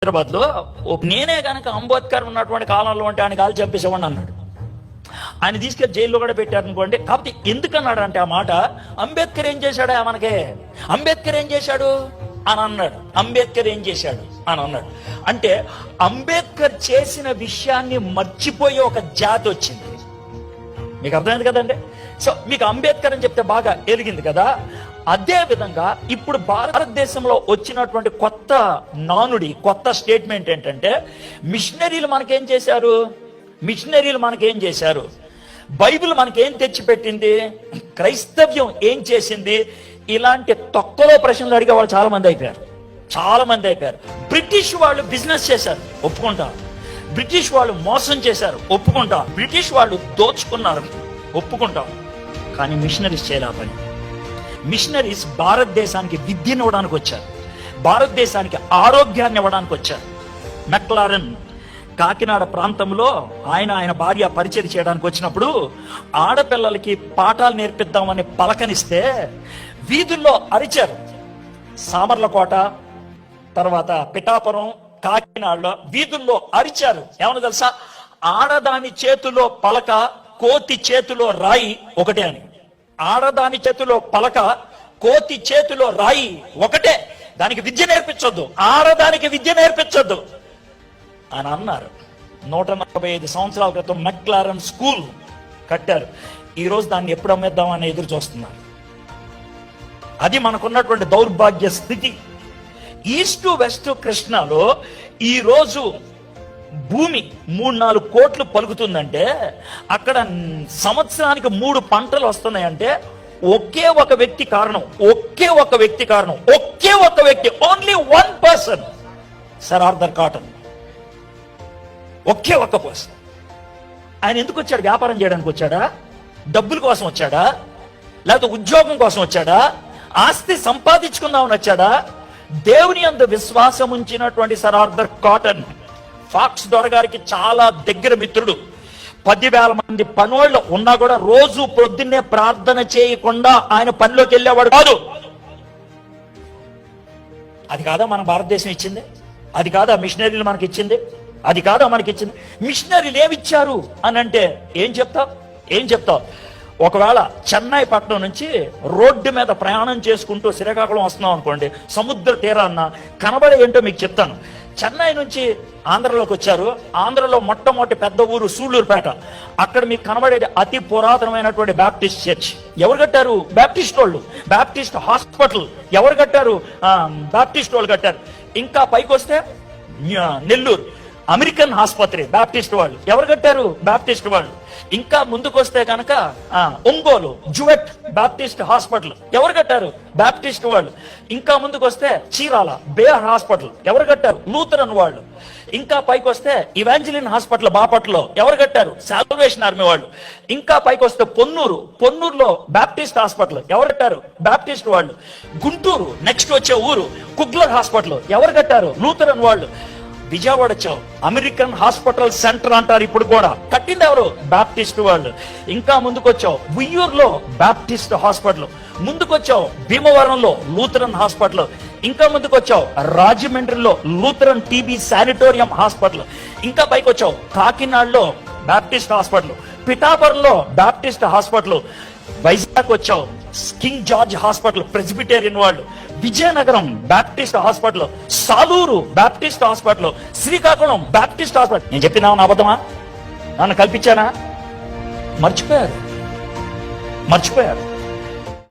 హైదరాబాద్ లో నేనే కనుక అంబేద్కర్ ఉన్నటువంటి కాలంలో ఉంటే ఆయన కాలు చంపేసేవాడిని అన్నాడు. ఆయన తీసుకెళ్లి జైల్లో కూడా పెట్టారు అనుకోండి. కాబట్టి ఎందుకన్నాడు అంటే ఆ మాట, అంబేద్కర్ ఏం చేశాడా మనకే, అంబేద్కర్ ఏం చేశాడు అని అన్నాడు. అంబేద్కర్ ఏం చేశాడు అని అన్నాడు అంటే అంబేద్కర్ చేసిన విషయాన్ని మర్చిపోయే ఒక జాతి వచ్చింది. మీకు అర్థమైంది కదండి. సో మీకు అంబేద్కర్ అని చెప్తే బాగా ఎరిగింది కదా. అదే విధంగా ఇప్పుడు భారతదేశంలో వచ్చినటువంటి కొత్త నానుడి, కొత్త స్టేట్మెంట్ ఏంటంటే మిషనరీలు మనకేం చేశారు, మిషనరీలు మనకేం చేశారు, బైబిల్ మనకేం తెచ్చిపెట్టింది, క్రైస్తవ్యం ఏం చేసింది, ఇలాంటి తొక్కలో ప్రశ్నలు అడిగే వాళ్ళు చాలా మంది అయిపోయారు, చాలా మంది అయిపోయారు. బ్రిటిష్ వాళ్ళు బిజినెస్ చేశారు, ఒప్పుకుంటాం. బ్రిటిష్ వాళ్ళు మోసం చేశారు, ఒప్పుకుంటాం. బ్రిటిష్ వాళ్ళు దోచుకున్నారు, ఒప్పుకుంటాం. కానీ మిషనరీస్ చేయలే పని. మిషనరీస్ భారతదేశానికి విద్యను ఇవ్వడానికి వచ్చారు, భారతదేశానికి ఆరోగ్యాన్ని ఇవ్వడానికి వచ్చారు. మెక్లారెన్ కాకినాడ ప్రాంతంలో ఆయన భార్య పరిచయం చేయడానికి వచ్చినప్పుడు ఆడపిల్లలకి పాఠాలు నేర్పిద్దామని పలకనిస్తే వీధుల్లో అరిచారు. సామర్లకోట, తర్వాత పిఠాపురం, కాకినాడలో వీధుల్లో అరిచారు. ఏమన్నా తెలుసా, ఆడదాని చేతిలో పలక, కోతి చేతిలో రాయి ఒకటే అని. ఆడదాని చేతిలో పలక, కోతి చేతిలో రాయి ఒకటే, దానికి విద్య నేర్పించొద్దు, ఆడదానికి విద్య నేర్పించొద్దు అని అన్నారు. 145 సంవత్సరాల క్రితం మెక్లారెన్ స్కూల్ కట్టారు. ఈరోజు దాన్ని ఎప్పుడు అమ్మేద్దామని ఎదురు చూస్తున్నారు. అది మనకున్నటువంటి దౌర్భాగ్య స్థితి. ఈస్ట్ వెస్ట్ కృష్ణాలో ఈరోజు భూమి 3-4 కోట్లు పలుకుతుందంటే, అక్కడ సంవత్సరానికి 3 పంటలు వస్తున్నాయంటే ఒకే ఒక వ్యక్తి కారణం, ఒకే ఒక వ్యక్తి కారణం, ఒకే ఒక వ్యక్తి, only one person, sir Arthur Cotton. ఒకే ఒక్క పర్సన్. ఆయన ఎందుకు వచ్చాడు? వ్యాపారం చేయడానికి వచ్చాడా, డబ్బుల కోసం వచ్చాడా, లేకపోతే ఉద్యోగం కోసం వచ్చాడా, ఆస్తి సంపాదించుకుందామని వచ్చాడా? దేవుని యందు విశ్వాసం ఉంచినటువంటి సర్ ఆర్థర్ కాటన్ ఫాక్స్ దొర గారికి చాలా దగ్గర మిత్రుడు. 10,000 మంది పనోళ్ళు ఉన్నా కూడా రోజు పొద్దున్నే ప్రార్థన చేయకుండా ఆయన పనిలోకి వెళ్ళేవాడు కాదు. అది కాదా మన భారతదేశం ఇచ్చింది? అది కాదా మిషనరీలు మనకి ఇచ్చింది? అది కాదా మనకి ఇచ్చింది? మిషనరీలు ఏమిచ్చారు అని అంటే ఏం చెప్తావు? ఒకవేళ చెన్నై పట్టణం నుంచి రోడ్డు మీద ప్రయాణం చేసుకుంటూ శ్రీకాకుళం వస్తున్నాం అనుకోండి, సముద్ర తీరాన్న కనబడే ఏంటో మీకు చెప్తాను. చెన్నై నుంచి ఆంధ్రలోకి వచ్చారు. ఆంధ్రలో మొట్టమొదటి పెద్ద ఊరు సూళ్లూరుపేట. అక్కడ మీకు కనబడేది అతి పురాతనమైనటువంటి బ్యాప్టిస్ట్ చర్చ్. ఎవరు కట్టారు? బ్యాప్టిస్ట్ వాళ్ళు. బ్యాప్టిస్ట్ హాస్పిటల్ ఎవరు కట్టారు? బ్యాప్టిస్ట్ వాళ్ళు కట్టారు. ఇంకా పైకి వస్తే నెల్లూరు అమెరికన్ ఆసుపత్రి బ్యాప్టిస్ట్ వాళ్ళు. ఎవరు కట్టారు? బ్యాప్టిస్ట్ వాళ్ళు. ఇంకా ముందుకు వస్తే కనుక ఒంగోలు జువెట్ బ్యాప్టిస్ట్ హాస్పిటల్ ఎవరు కట్టారు? బ్యాప్టిస్ట్ వాళ్ళు. ఇంకా ముందుకు వస్తే చీరాల బేర్ హాస్పిటల్ ఎవరు కట్టారు? లూథరన్ వాళ్ళు. ఇంకా పైకి వస్తే ఇవాంజలిన్ హాస్పిటల్ బాపట్లో ఎవరు కట్టారు? సాల్వేషన్ ఆర్మీ వాళ్ళు. ఇంకా పైకి వస్తే పొన్నూరులో బ్యాప్టిస్ట్ హాస్పిటల్ ఎవరు కట్టారు? బ్యాప్టిస్ట్ వాళ్ళు. గుంటూరు నెక్స్ట్ వచ్చే ఊరు కుగ్లర్ హాస్పిటల్ ఎవరు కట్టారు? లూథరన్ వాళ్ళు. విజయవాడ వచ్చావు, అమెరికన్ హాస్పిటల్ సెంటర్ అంటారు ఇప్పుడు కూడా, కట్టింది ఎవరు? బ్యాప్టిస్ట్ వాళ్ళు. ఇంకా ముందుకు వచ్చావు ఉయ్యూరులో బ్యాప్టిస్ట్ హాస్పిటల్. ముందుకు వచ్చావు భీమవరంలో లూథరన్ హాస్పిటల్. ఇంకా ముందుకు వచ్చావు రాజమండ్రిలో లూథరన్ టీబీ శానిటోరియం హాస్పిటల్. ఇంకా పైకి వచ్చావు కాకినాడలో బ్యాప్టిస్ట్ హాస్పిటల్, పిఠాపురంలో బ్యాప్టిస్ట్ హాస్పిటల్. వైజాగ్ వచ్చావు కింగ్ జార్జ్ హాస్పిటల్ ప్రెస్బిటేరియన్ వాళ్ళు. Vizianagaram Baptist hospital, Saluru Baptist hospital, Srikakulam Baptist hospital. నేను చెప్పినా అబద్ధమా? నన్ను కల్పించానా? మర్చిపోయారు.